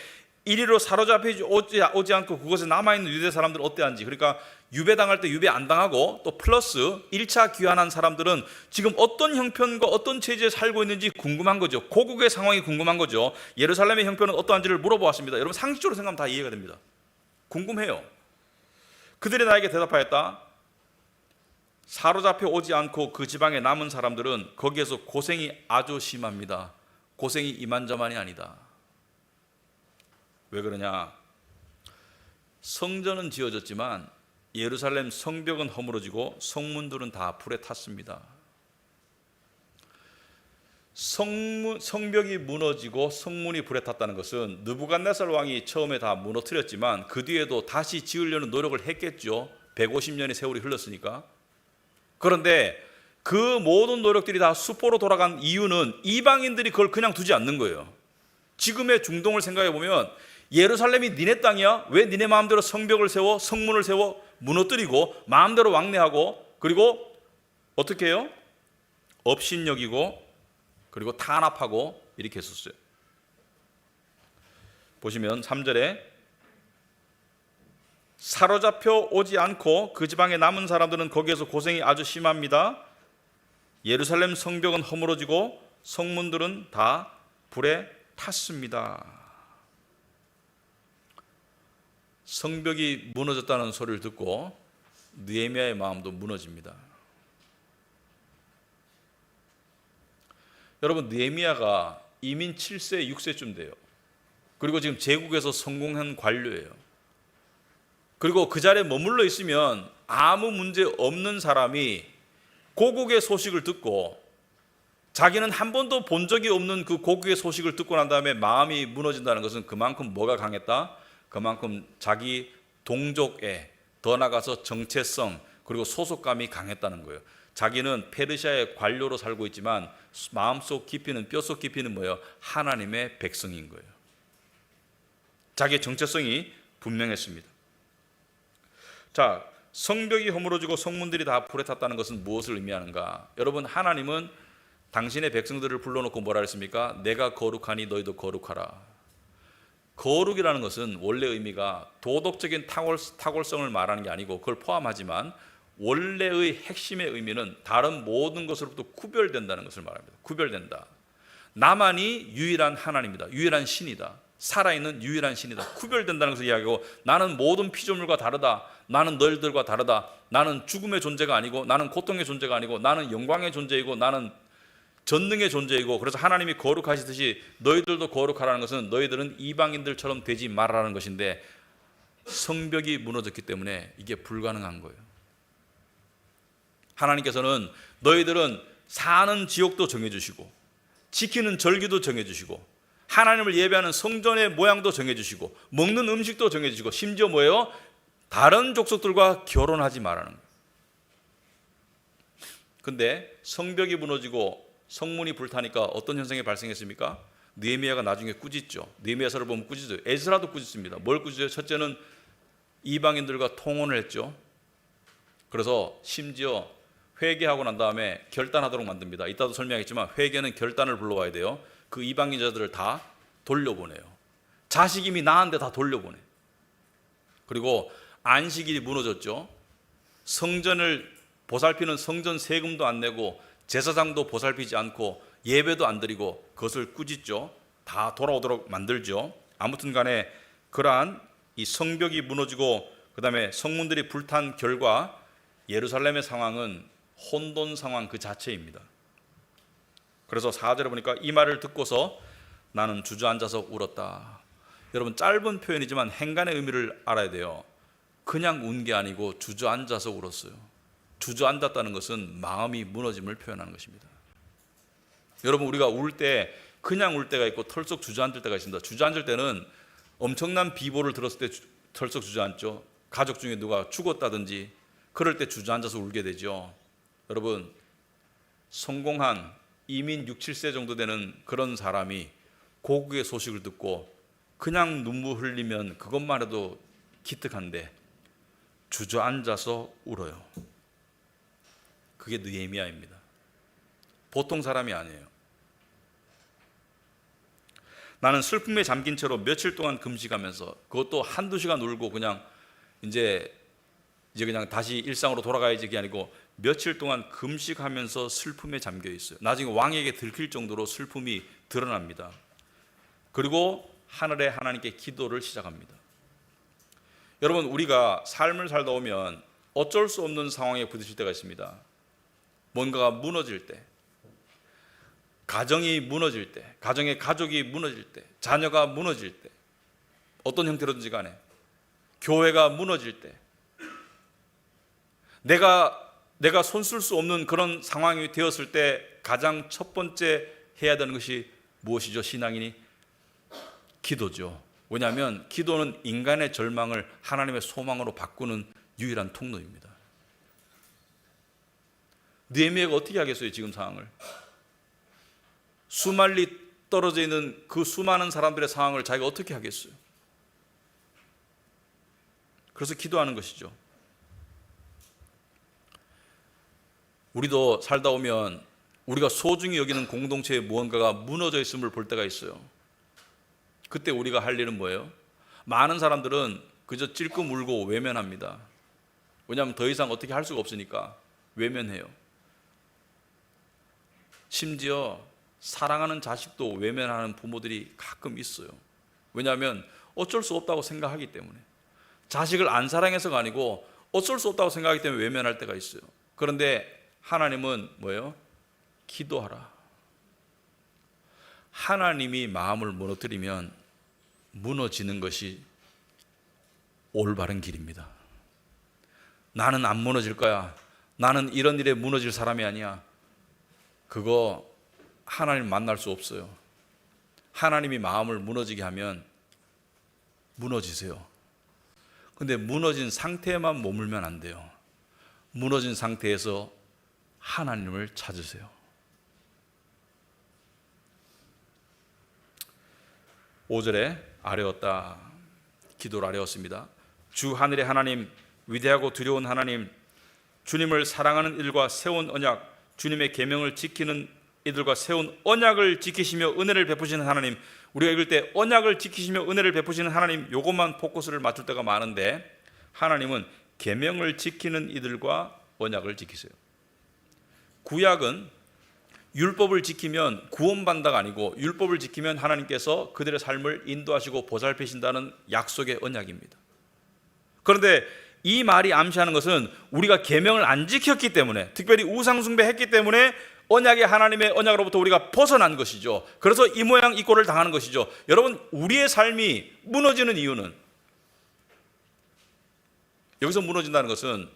이리로 사로잡히지 오지 않고 그곳에 남아있는 유대 사람들은 어때한지, 그러니까 유배당할 때 유배 안 당하고 또 플러스 1차 귀환한 사람들은 지금 어떤 형편과 어떤 체제에 살고 있는지 궁금한 거죠. 고국의 상황이 궁금한 거죠. 예루살렘의 형편은 어떠한지를 물어보았습니다. 여러분 상식적으로 생각하면 다 이해가 됩니다. 궁금해요. 그들이 나에게 대답하였다. 사로잡혀 오지 않고 그 지방에 남은 사람들은 거기에서 고생이 아주 심합니다. 고생이 이만저만이 아니다. 왜 그러냐? 성전은 지어졌지만 예루살렘 성벽은 허물어지고 성문들은 다 불에 탔습니다. 성벽이 무너지고 성문이 불에 탔다는 것은 느부갓네살 왕이 처음에 다 무너뜨렸지만 그 뒤에도 다시 지으려는 노력을 했겠죠. 150년의 세월이 흘렀으니까. 그런데 그 모든 노력들이 다 수포로 돌아간 이유는 이방인들이 그걸 그냥 두지 않는 거예요. 지금의 중동을 생각해 보면 예루살렘이 니네 땅이야? 왜 니네 마음대로 성벽을 세워 성문을 세워 무너뜨리고 마음대로 왕래하고 그리고 어떻게 해요? 업신여기고 그리고 탄압하고 이렇게 했었어요. 보시면 3절에 사로잡혀 오지 않고 그 지방에 남은 사람들은 거기에서 고생이 아주 심합니다. 예루살렘 성벽은 허물어지고 성문들은 다 불에 탔습니다. 성벽이 무너졌다는 소리를 듣고 느헤미야의 마음도 무너집니다. 여러분, 느헤미야가 이민 7세, 6세쯤 돼요. 그리고 지금 제국에서 성공한 관료예요. 그리고 그 자리에 머물러 있으면 아무 문제 없는 사람이 고국의 소식을 듣고 자기는 한 번도 본 적이 없는 그 고국의 소식을 듣고 난 다음에 마음이 무너진다는 것은 그만큼 뭐가 강했다? 그만큼 자기 동족에 더 나가서 정체성 그리고 소속감이 강했다는 거예요. 자기는 페르시아의 관료로 살고 있지만 마음속 깊이는 뼛속 깊이는 뭐예요? 하나님의 백성인 거예요. 자기의 정체성이 분명했습니다. 자, 성벽이 허물어지고 성문들이 다 불에 탔다는 것은 무엇을 의미하는가? 여러분, 하나님은 당신의 백성들을 불러놓고 뭐라 했습니까? 내가 거룩하니 너희도 거룩하라. 거룩이라는 것은 원래 의미가 도덕적인 탁월성을 말하는 게 아니고 그걸 포함하지만 원래의 핵심의 의미는 다른 모든 것으로부터 구별된다는 것을 말합니다. 구별된다. 나만이 유일한 하나님이다. 유일한 신이다. 살아있는 유일한 신이다. 구별된다는 것을 이야기하고 나는 모든 피조물과 다르다. 나는 너희들과 다르다. 나는 죽음의 존재가 아니고 나는 고통의 존재가 아니고 나는 영광의 존재이고 나는 전능의 존재이고 그래서 하나님이 거룩하시듯이 너희들도 거룩하라는 것은 너희들은 이방인들처럼 되지 말라는 것인데 성벽이 무너졌기 때문에 이게 불가능한 거예요. 하나님께서는 너희들은 사는 지옥도 정해주시고 지키는 절기도 정해주시고 하나님을 예배하는 성전의 모양도 정해주시고 먹는 음식도 정해주시고 심지어 뭐예요? 다른 족속들과 결혼하지 말라는 거예요. 근데 성벽이 무너지고 성문이 불타니까 어떤 현상이 발생했습니까? 느헤미야가 나중에 꾸짖죠. 느헤미야서를 보면 꾸짖어요. 에스라도 꾸짖습니다. 뭘 꾸짖어요? 첫째는 이방인들과 통혼을 했죠. 그래서 심지어 회개하고 난 다음에 결단하도록 만듭니다. 이따도 설명하겠지만 회개는 결단을 불러와야 돼요. 그 이방인자들을 다 돌려보내요. 자식 이미 낳았는데 다 돌려보내. 그리고 안식일이 무너졌죠. 성전을 보살피는 성전 세금도 안 내고 제사장도 보살피지 않고 예배도 안 드리고 그것을 꾸짖죠. 다 돌아오도록 만들죠. 아무튼 간에 그러한 이 성벽이 무너지고 그다음에 성문들이 불탄 결과 예루살렘의 상황은 혼돈 상황 그 자체입니다. 그래서 4절에 보니까 이 말을 듣고서 나는 주저앉아서 울었다. 여러분, 짧은 표현이지만 행간의 의미를 알아야 돼요. 그냥 운 게 아니고 주저앉아서 울었어요. 주저앉았다는 것은 마음이 무너짐을 표현하는 것입니다. 여러분, 우리가 울 때 그냥 울 때가 있고 털썩 주저앉을 때가 있습니다. 주저앉을 때는 엄청난 비보를 들었을 때 털썩 주저앉죠. 가족 중에 누가 죽었다든지 그럴 때 주저앉아서 울게 되죠. 여러분, 성공한 이민 6, 7세 정도 되는 그런 사람이 고국의 소식을 듣고 그냥 눈물 흘리면 그것만 해도 기특한데 주저앉아서 울어요. 그게 느헤미야입니다. 보통 사람이 아니에요. 나는 슬픔에 잠긴 채로 며칠 동안 금식하면서 그것도 한두 시간 울고 그냥 이제 그냥 다시 일상으로 돌아가야지 그게 아니고 며칠 동안 금식하면서 슬픔에 잠겨 있어요. 나중에 왕에게 들킬 정도로 슬픔이 드러납니다. 그리고 하늘의 하나님께 기도를 시작합니다. 여러분, 우리가 삶을 살다 보면 어쩔 수 없는 상황에 부딪힐 때가 있습니다. 뭔가가 무너질 때, 가정이 무너질 때, 가정의 가족이 무너질 때, 자녀가 무너질 때, 어떤 형태로든지 간에 교회가 무너질 때, 내가 손쓸 수 없는 그런 상황이 되었을 때 가장 첫 번째 해야 되는 것이 무엇이죠? 신앙인이 기도죠. 왜냐하면 기도는 인간의 절망을 하나님의 소망으로 바꾸는 유일한 통로입니다. 느헤미야가 어떻게 하겠어요? 지금 상황을 수말리 떨어져 있는 그 수많은 사람들의 상황을 자기가 어떻게 하겠어요? 그래서 기도하는 것이죠. 우리도 살다 보면 우리가 소중히 여기는 공동체의 무언가가 무너져 있음을 볼 때가 있어요. 그때 우리가 할 일은 뭐예요? 많은 사람들은 그저 찔끔 울고 외면합니다. 왜냐하면 더 이상 어떻게 할 수가 없으니까 외면해요. 심지어 사랑하는 자식도 외면하는 부모들이 가끔 있어요. 왜냐하면 어쩔 수 없다고 생각하기 때문에. 자식을 안 사랑해서가 아니고 어쩔 수 없다고 생각하기 때문에 외면할 때가 있어요. 그런데 하나님은 뭐예요? 기도하라. 하나님이 마음을 무너뜨리면 무너지는 것이 올바른 길입니다. 나는 안 무너질 거야. 나는 이런 일에 무너질 사람이 아니야. 그거 하나님 만날 수 없어요. 하나님이 마음을 무너지게 하면 무너지세요. 근데 무너진 상태에만 머물면 안 돼요. 무너진 상태에서 하나님을 찾으세요. 5절에 아뢰었다. 기도를 아뢰었습니다. 주 하늘의 하나님, 위대하고 두려운 하나님, 주님을 사랑하는 이들과 세운 언약, 주님의 계명을 지키는 이들과 세운 언약을 지키시며 은혜를 베푸시는 하나님. 우리가 읽을 때 언약을 지키시며 은혜를 베푸시는 하나님, 요것만 포커스를 맞출 때가 많은데 하나님은 계명을 지키는 이들과 언약을 지키세요. 구약은 율법을 지키면 구원받는다가 아니고 율법을 지키면 하나님께서 그들의 삶을 인도하시고 보살피신다는 약속의 언약입니다. 그런데 이 말이 암시하는 것은 우리가 계명을 안 지켰기 때문에, 특별히 우상 숭배했기 때문에 언약의 하나님의 언약으로부터 우리가 벗어난 것이죠. 그래서 이 모양 이 꼴을 당하는 것이죠. 여러분, 우리의 삶이 무너지는 이유는, 여기서 무너진다는 것은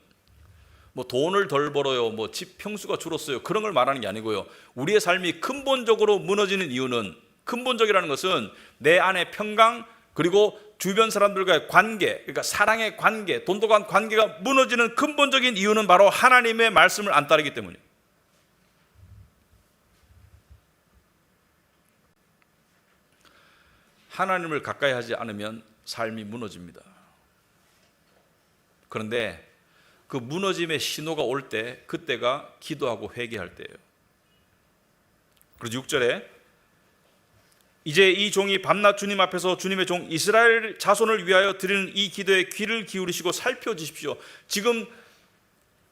뭐 돈을 덜 벌어요, 뭐 집 평수가 줄었어요, 그런 걸 말하는 게 아니고요. 우리의 삶이 근본적으로 무너지는 이유는, 근본적이라는 것은 내 안의 평강, 그리고 주변 사람들과의 관계, 그러니까 사랑의 관계, 돈독한 관계가 무너지는 근본적인 이유는 바로 하나님의 말씀을 안 따르기 때문이에요. 하나님을 가까이 하지 않으면 삶이 무너집니다. 그런데 그 무너짐의 신호가 올 때, 그때가 기도하고 회개할 때예요. 그래서 6절에 이제 이 종이 밤낮 주님 앞에서 주님의 종 이스라엘 자손을 위하여 드리는 이 기도에 귀를 기울이시고 살펴주십시오. 지금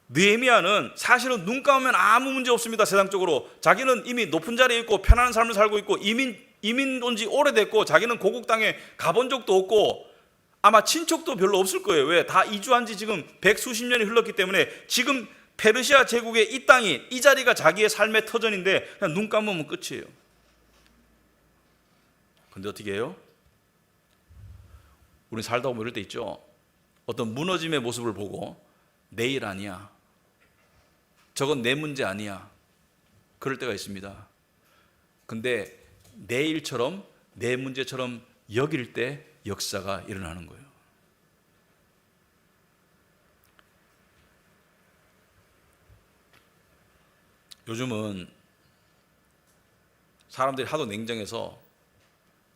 느헤미야는 사실은 눈 감으면 아무 문제 없습니다. 세상적으로 자기는 이미 높은 자리에 있고 편안한 삶을 살고 있고 이민 온 지 오래됐고 자기는 고국 땅에 가본 적도 없고 아마 친척도 별로 없을 거예요. 왜? 다 이주한 지 지금 백수십 년이 흘렀기 때문에 지금 페르시아 제국의 이 땅이, 이 자리가 자기의 삶의 터전인데 그냥 눈 감으면 끝이에요. 근데 어떻게 해요? 우리 살다 보면 이럴 때 있죠. 어떤 무너짐의 모습을 보고 내일 아니야, 저건 내 문제 아니야, 그럴 때가 있습니다. 근데 내일처럼 내 문제처럼 여길 때 역사가 일어나는 거예요. 요즘은 사람들이 하도 냉정해서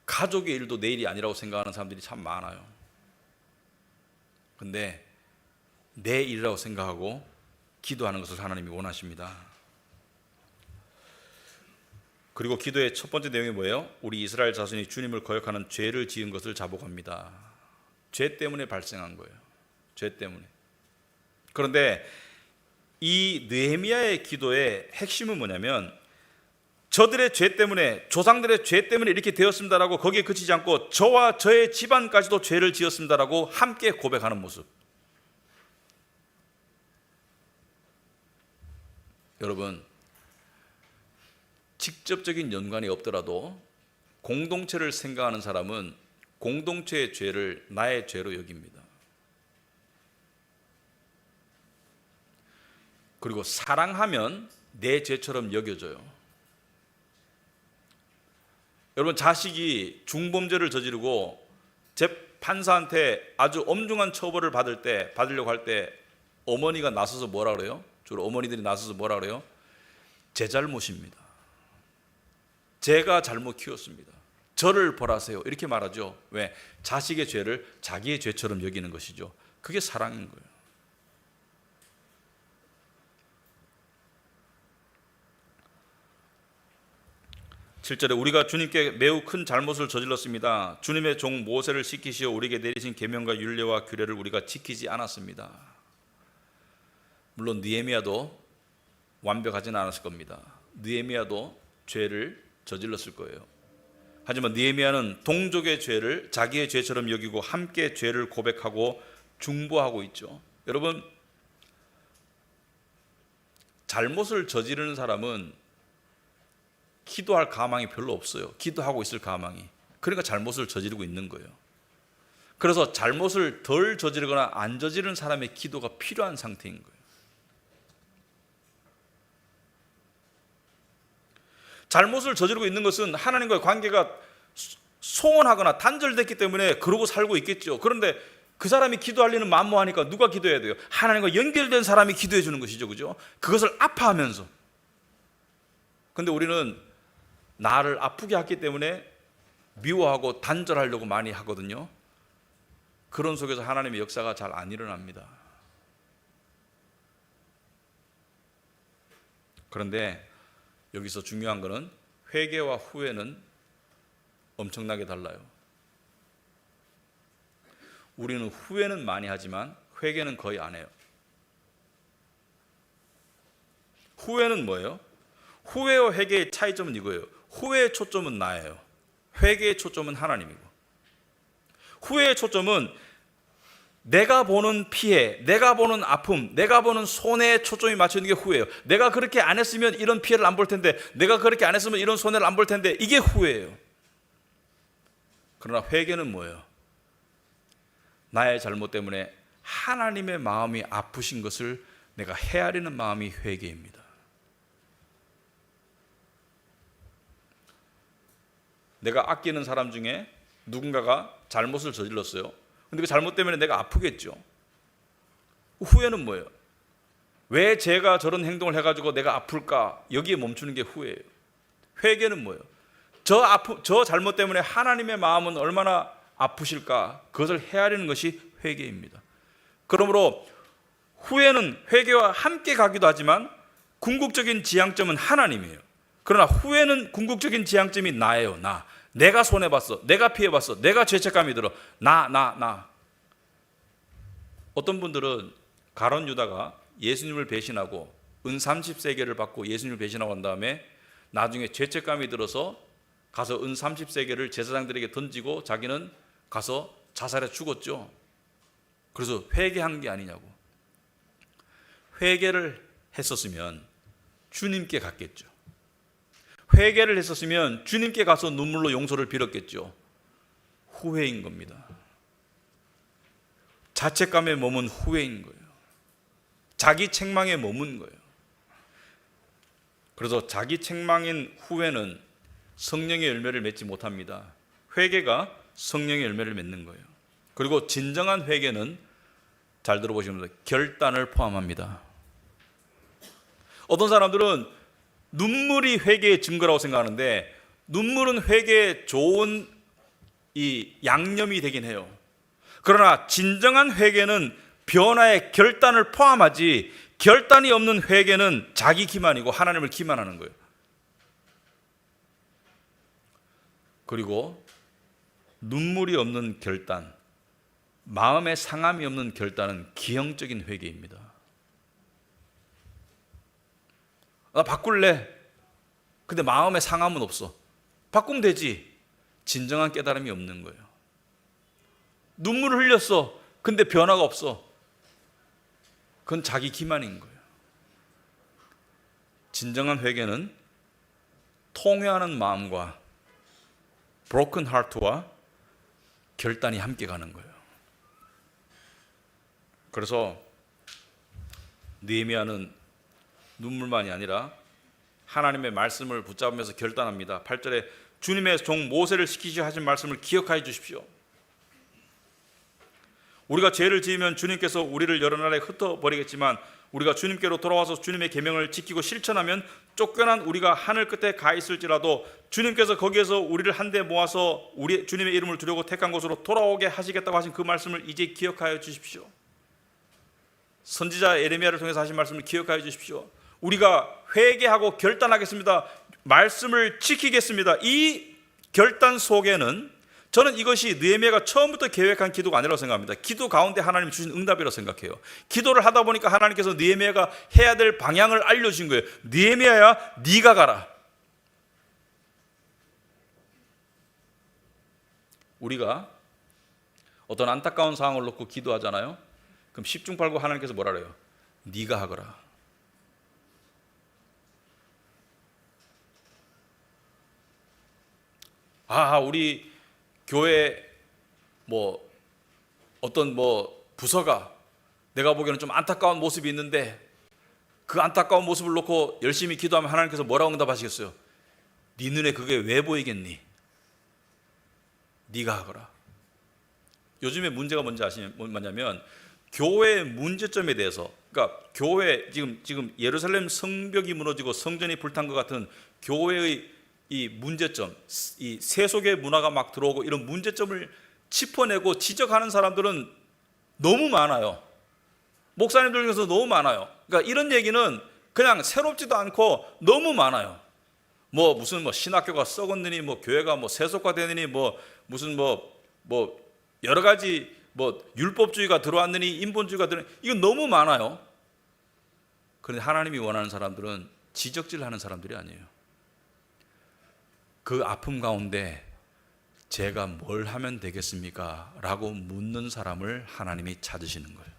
가족의 일도 내일이 아니라고 생각하는 사람들이 참 많아요. 근데 내 일이라고 생각하고 기도하는 것을 하나님이 원하십니다. 그리고 기도의 첫 번째 내용이 뭐예요? 우리 이스라엘 자손이 주님을 거역하는 죄를 지은 것을 자복합니다. 죄 때문에 발생한 거예요. 죄 때문에. 그런데 이 느헤미야의 기도의 핵심은 뭐냐면 저들의 죄 때문에, 조상들의 죄 때문에 이렇게 되었습니다라고 거기에 그치지 않고 저와 저의 집안까지도 죄를 지었습니다라고 함께 고백하는 모습. 여러분, 직접적인 연관이 없더라도 공동체를 생각하는 사람은 공동체의 죄를 나의 죄로 여깁니다. 그리고 사랑하면 내 죄처럼 여겨져요. 여러분, 자식이 중범죄를 저지르고 재판사한테 아주 엄중한 처벌을 받으려고 할 때 어머니가 나서서 뭐라 그래요? 주로 어머니들이 나서서 뭐라 그래요? 제 잘못입니다. 제가 잘못 키웠습니다. 저를 벌하세요. 이렇게 말하죠. 왜? 자식의 죄를 자기의 죄처럼 여기는 것이죠. 그게 사랑인 거예요. 실제로 우리가 주님께 매우 큰 잘못을 저질렀습니다. 주님의 종 모세를 시키시어 우리에게 내리신 계명과 율례와 규례를 우리가 지키지 않았습니다. 물론 느헤미야도 완벽하지는 않았을 겁니다. 느헤미야도 죄를 저질렀을 거예요. 하지만 느헤미야는 동족의 죄를 자기의 죄처럼 여기고 함께 죄를 고백하고 중보하고 있죠. 여러분, 잘못을 저지르는 사람은 기도할 가망이 별로 없어요. 기도하고 있을 가망이. 그러니까 잘못을 저지르고 있는 거예요. 그래서 잘못을 덜 저지르거나 안 저지르는 사람의 기도가 필요한 상태인 거예요. 잘못을 저지르고 있는 것은 하나님과의 관계가 소원하거나 단절됐기 때문에 그러고 살고 있겠죠. 그런데 그 사람이 기도할 일은 만무하니까 누가 기도해야 돼요? 하나님과 연결된 사람이 기도해 주는 것이죠. 그죠? 그것을 아파하면서. 근데 우리는 나를 아프게 했기 때문에 미워하고 단절하려고 많이 하거든요. 그런 속에서 하나님의 역사가 잘 안 일어납니다. 그런데 여기서 중요한 것은 회개와 후회는 엄청나게 달라요. 우리는 후회는 많이 하지만 회개는 거의 안 해요. 후회는 뭐예요? 후회와 회개의 차이점은 이거예요. 후회의 초점은 나예요. 회개의 초점은 하나님이고. 후회의 초점은 내가 보는 피해, 내가 보는 아픔, 내가 보는 손해에 초점이 맞춰 있는 게 후회예요. 내가 그렇게 안 했으면 이런 피해를 안 볼 텐데, 내가 그렇게 안 했으면 이런 손해를 안 볼 텐데, 이게 후회예요. 그러나 회개는 뭐예요? 나의 잘못 때문에 하나님의 마음이 아프신 것을 내가 헤아리는 마음이 회개입니다. 내가 아끼는 사람 중에 누군가가 잘못을 저질렀어요. 근데 그 잘못 때문에 내가 아프겠죠. 후회는 뭐예요? 왜 제가 저런 행동을 해가지고 내가 아플까? 여기에 멈추는 게 후회예요. 회개는 뭐예요? 저 잘못 때문에 하나님의 마음은 얼마나 아프실까? 그것을 헤아리는 것이 회개입니다. 그러므로 후회는 회개와 함께 가기도 하지만 궁극적인 지향점은 하나님이에요. 그러나 후회는 궁극적인 지향점이 나예요. 내가 손해봤어. 내가 피해봤어. 내가 죄책감이 들어. 나. 어떤 분들은 가룟 유다가 예수님을 배신하고 은 30세겔을 받고 예수님을 배신하고 난 다음에 나중에 죄책감이 들어서 가서 은 30세겔을 제사장들에게 던지고 자기는 가서 자살해 죽었죠. 그래서 회개한 게 아니냐고. 회개를 했었으면 주님께 갔겠죠. 회개를 했었으면 주님께 가서 눈물로 용서를 빌었겠죠. 후회인 겁니다. 자책감에 머문 후회인 거예요. 자기 책망에 머문 거예요. 그래서 자기 책망인 후회는 성령의 열매를 맺지 못합니다. 회개가 성령의 열매를 맺는 거예요. 그리고 진정한 회개는 잘 들어보시면 됩니다. 결단을 포함합니다. 어떤 사람들은 눈물이 회개의 증거라고 생각하는데 눈물은 회개에 좋은 이 양념이 되긴 해요. 그러나 진정한 회개는 변화의 결단을 포함하지 결단이 없는 회개는 자기 기만이고 하나님을 기만하는 거예요. 그리고 눈물이 없는 결단, 마음의 상함이 없는 결단은 기형적인 회개입니다. 나 바꿀래. 근데 마음에 상함은 없어. 바꾸면 되지. 진정한 깨달음이 없는 거예요. 눈물을 흘렸어. 근데 변화가 없어. 그건 자기 기만인 거예요. 진정한 회개는 통회하는 마음과 broken heart와 결단이 함께 가는 거예요. 그래서 느헤미야는 눈물만이 아니라 하나님의 말씀을 붙잡으면서 결단합니다. 8절에 주님의 종 모세를 시키시어 하신 말씀을 기억하여 주십시오. 우리가 죄를 지으면 주님께서 우리를 여러 나라에 흩어버리겠지만 우리가 주님께로 돌아와서 주님의 계명을 지키고 실천하면 쫓겨난 우리가 하늘 끝에 가 있을지라도 주님께서 거기에서 우리를 한데 모아서 우리 주님의 이름을 두려고 택한 곳으로 돌아오게 하시겠다고 하신 그 말씀을 이제 기억하여 주십시오. 선지자 예레미야를 통해서 하신 말씀을 기억하여 주십시오. 우리가 회개하고 결단하겠습니다. 말씀을 지키겠습니다. 이 결단 속에는 저는 이것이 느헤미야가 처음부터 계획한 기도가 아니라고 생각합니다. 기도 가운데 하나님이 주신 응답이라고 생각해요. 기도를 하다 보니까 하나님께서 느헤미야가 해야 될 방향을 알려주신 거예요. 느헤미야야, 네가 가라. 우리가 어떤 안타까운 상황을 놓고 기도하잖아요. 그럼 10중 8구 하나님께서 뭐라 그래요? 네가 하거라. 우리 교회 어떤 부서가 내가 보기에는 좀 안타까운 모습이 있는데 그 안타까운 모습을 놓고 열심히 기도하면 하나님께서 뭐라고 응답하시겠어요? 네 눈에 그게 왜 보이겠니? 네가 하거라. 요즘에 문제가 뭐냐면 교회의 문제점에 대해서, 그러니까 교회 지금 예루살렘 성벽이 무너지고 성전이 불탄 것 같은 교회의 이 문제점, 이 세속의 문화가 막 들어오고 이런 문제점을 짚어내고 지적하는 사람들은 너무 많아요. 목사님들 중에서 너무 많아요. 그러니까 이런 얘기는 그냥 새롭지도 않고 너무 많아요. 무슨 신학교가 썩었느니, 교회가 세속화되느니, 무슨 여러 가지 율법주의가 들어왔느니, 인본주의가 들어왔느니, 이건 너무 많아요. 그런데 하나님이 원하는 사람들은 지적질하는 사람들이 아니에요. 그 아픔 가운데 제가 뭘 하면 되겠습니까? 라고 묻는 사람을 하나님이 찾으시는 거예요.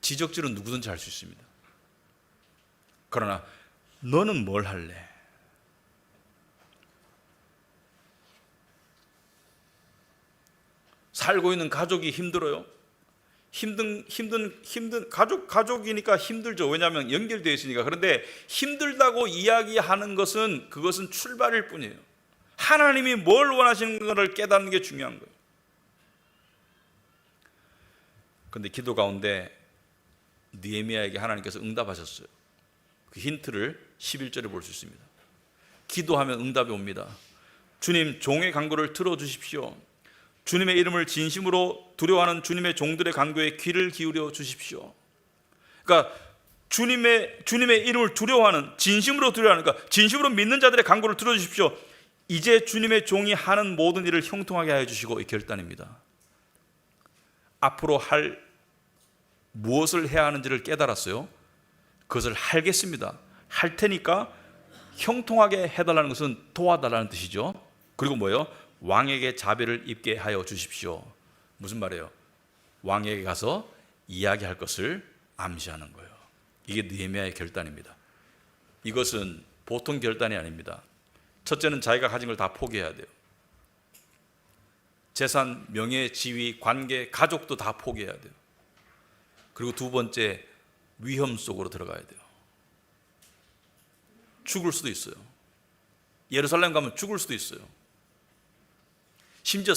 지적질은 누구든지 할 수 있습니다. 그러나 너는 뭘 할래? 살고 있는 가족이 힘들어요. 힘든 가족이니까 힘들죠. 왜냐하면 연결되어 있으니까. 그런데 힘들다고 이야기하는 그것은 출발일 뿐이에요. 하나님이 뭘 원하시는 것을 깨닫는 게 중요한 거예요. 그런데 기도 가운데 느헤미야에게 하나님께서 응답하셨어요. 그 힌트를 11절에 볼 수 있습니다. 기도하면 응답이 옵니다. 주님, 종의 간구를 들어주십시오. 주님의 이름을 진심으로 두려워하는 주님의 종들의 간구에 귀를 기울여 주십시오. 그러니까 주님의 이름을 두려워하는, 진심으로 두려워하는, 그러니까 진심으로 믿는 자들의 간구를 들어주십시오. 이제 주님의 종이 하는 모든 일을 형통하게 하여 주시고, 이 결단입니다. 앞으로 무엇을 해야 하는지를 깨달았어요. 그것을 하겠습니다. 할 테니까 형통하게 해달라는 것은 도와달라는 뜻이죠. 그리고 뭐예요? 왕에게 자비를 입게 하여 주십시오. 무슨 말이에요? 왕에게 가서 이야기할 것을 암시하는 거예요. 이게 느헤미야의 결단입니다. 이것은 보통 결단이 아닙니다. 첫째는 자기가 가진 걸 다 포기해야 돼요. 재산, 명예, 지위, 관계, 가족도 다 포기해야 돼요. 그리고 두 번째, 위험 속으로 들어가야 돼요. 죽을 수도 있어요. 예루살렘 가면 죽을 수도 있어요. 심지어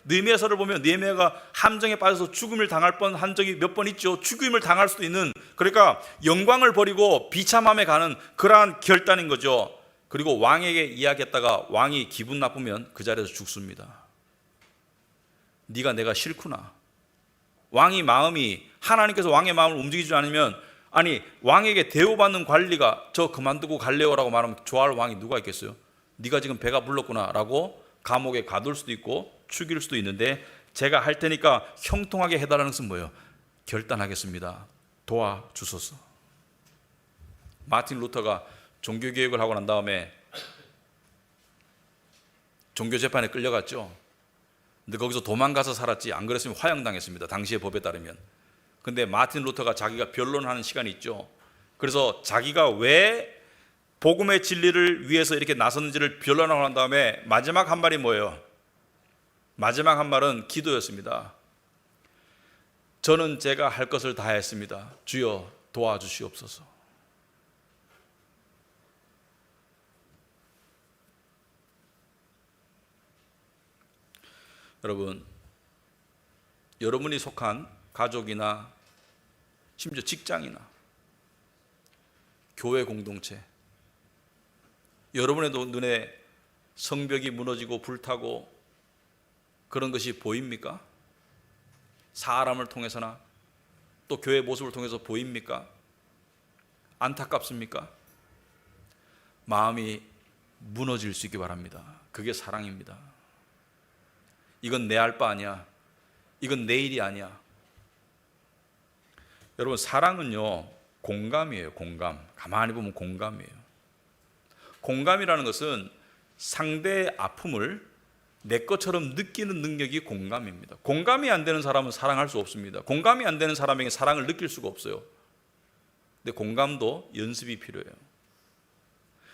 느헤미야서를 보면 느헤미야가 함정에 빠져서 죽음을 당할 뻔한 적이 몇 번 있죠. 죽음을 당할 수도 있는, 그러니까 영광을 버리고 비참함에 가는 그러한 결단인 거죠. 그리고 왕에게 이야기했다가 왕이 기분 나쁘면 그 자리에서 죽습니다. 네가 내가 싫구나. 하나님께서 왕의 마음을 움직이지 않으면, 왕에게 대우받는 관리가 저 그만두고 갈래요라고 말하면 좋아할 왕이 누가 있겠어요? 네가 지금 배가 불렀구나 라고 감옥에 가둘 수도 있고 죽일 수도 있는데, 제가 할 테니까 형통하게 해달라는 것은 뭐예요? 결단하겠습니다. 도와주소서. 마틴 루터가 종교개혁을 하고 난 다음에 종교재판에 끌려갔죠. 근데 거기서 도망가서 살았지, 안 그랬으면 화형당했습니다. 당시의 법에 따르면. 근데 마틴 루터가 자기가 변론하는 시간이 있죠. 그래서 자기가 왜 복음의 진리를 위해서 이렇게 나섰는지를 변론하고 난 다음에 마지막 한 말이 뭐예요? 마지막 한 말은 기도였습니다. 저는 제가 할 것을 다 했습니다. 주여 도와주시옵소서. 여러분, 여러분이 속한 가족이나 심지어 직장이나 교회 공동체, 여러분의 눈에 성벽이 무너지고 불타고 그런 것이 보입니까? 사람을 통해서나 또 교회 모습을 통해서 보입니까? 안타깝습니까? 마음이 무너질 수 있기 바랍니다. 그게 사랑입니다. 이건 내 알 바 아니야. 이건 내 일이 아니야. 여러분, 사랑은요, 공감이에요. 공감. 가만히 보면 공감이에요. 공감이라는 것은 상대의 아픔을 내 것처럼 느끼는 능력이 공감입니다. 공감이 안 되는 사람은 사랑할 수 없습니다. 공감이 안 되는 사람에게 사랑을 느낄 수가 없어요. 근데 공감도 연습이 필요해요.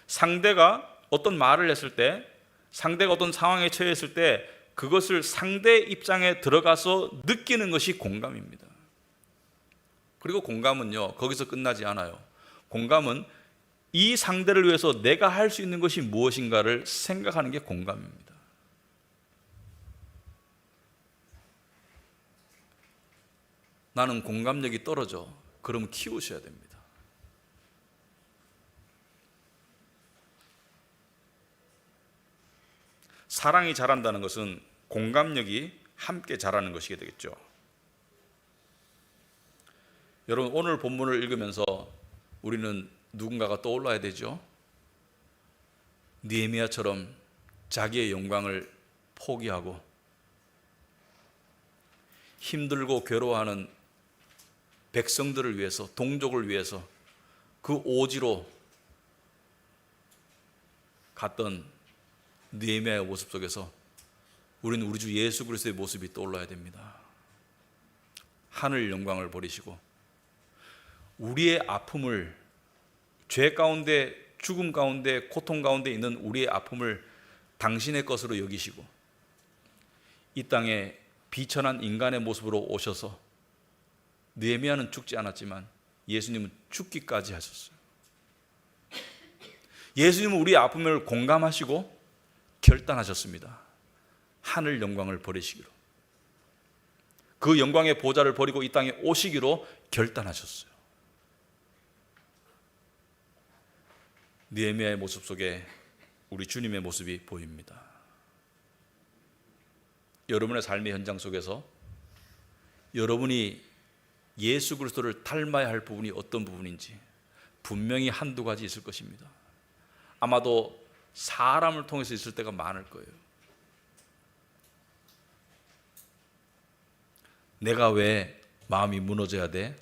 상대가 어떤 말을 했을 때, 상대가 어떤 상황에 처했을 때 그것을 상대의 입장에 들어가서 느끼는 것이 공감입니다. 그리고 공감은요, 거기서 끝나지 않아요. 공감은 이 상대를 위해서 내가 할 수 있는 것이 무엇인가를 생각하는 게 공감입니다. 나는 공감력이 떨어져. 그러면 키우셔야 됩니다. 사랑이 자란다는 것은 공감력이 함께 자라는 것이게 되겠죠. 여러분, 오늘 본문을 읽으면서 우리는 누군가가 떠올라야 되죠. 느헤미야처럼 자기의 영광을 포기하고 힘들고 괴로워하는 백성들을 위해서, 동족을 위해서 그 오지로 갔던 느헤미야의 모습 속에서 우리는 우리 주 예수 그리스도의 모습이 떠올라야 됩니다. 하늘 영광을 버리시고 우리의 아픔을, 죄 가운데, 죽음 가운데, 고통 가운데 있는 우리의 아픔을 당신의 것으로 여기시고 이 땅에 비천한 인간의 모습으로 오셔서, 느헤미야는 죽지 않았지만 예수님은 죽기까지 하셨어요. 예수님은 우리의 아픔을 공감하시고 결단하셨습니다. 하늘 영광을 버리시기로, 그 영광의 보좌를 버리고 이 땅에 오시기로 결단하셨어요. 느헤미야의 모습 속에 우리 주님의 모습이 보입니다. 여러분의 삶의 현장 속에서 여러분이 예수 그리스도를 닮아야 할 부분이 어떤 부분인지 분명히 한두 가지 있을 것입니다. 아마도 사람을 통해서 있을 때가 많을 거예요. 내가 왜 마음이 무너져야 돼?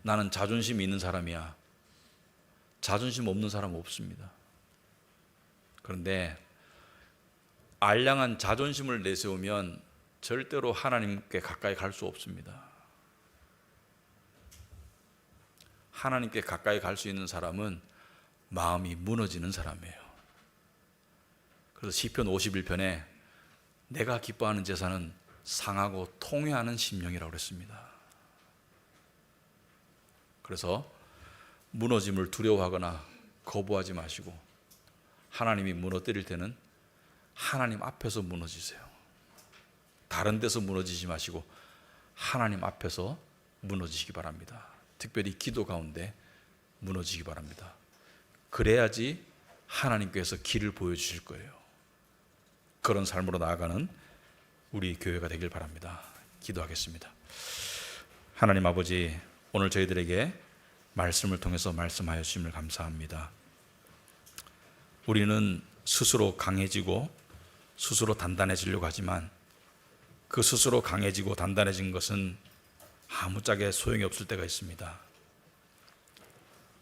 나는 자존심이 있는 사람이야. 자존심 없는 사람은 없습니다. 그런데 알량한 자존심을 내세우면 절대로 하나님께 가까이 갈 수 없습니다. 하나님께 가까이 갈 수 있는 사람은 마음이 무너지는 사람이에요. 그래서 시편 51편에 내가 기뻐하는 제사는 상하고 통회하는 심령이라고 그랬습니다. 그래서 무너짐을 두려워하거나 거부하지 마시고 하나님이 무너뜨릴 때는 하나님 앞에서 무너지세요. 다른 데서 무너지지 마시고 하나님 앞에서 무너지시기 바랍니다. 특별히 기도 가운데 무너지기 바랍니다. 그래야지 하나님께서 길을 보여주실 거예요. 그런 삶으로 나아가는 우리 교회가 되길 바랍니다. 기도하겠습니다. 하나님 아버지, 오늘 저희들에게 말씀을 통해서 말씀하여 주심을 감사합니다. 우리는 스스로 강해지고 스스로 단단해지려고 하지만 그 스스로 강해지고 단단해진 것은 아무짝에 소용이 없을 때가 있습니다.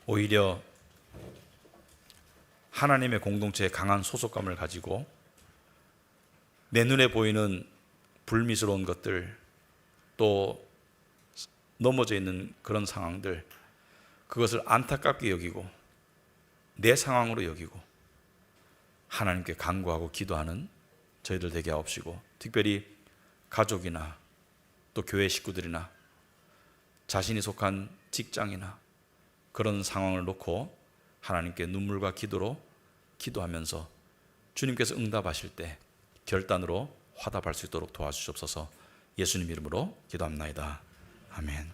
오히려 하나님의 공동체에 강한 소속감을 가지고 내 눈에 보이는 불미스러운 것들, 또 넘어져 있는 그런 상황들, 그것을 안타깝게 여기고 내 상황으로 여기고 하나님께 간구하고 기도하는 저희들 되게 하옵시고, 특별히 가족이나 또 교회 식구들이나 자신이 속한 직장이나 그런 상황을 놓고 하나님께 눈물과 기도로 기도하면서 주님께서 응답하실 때 결단으로 화답할 수 있도록 도와주시옵소서. 예수님 이름으로 기도합나이다. 아멘.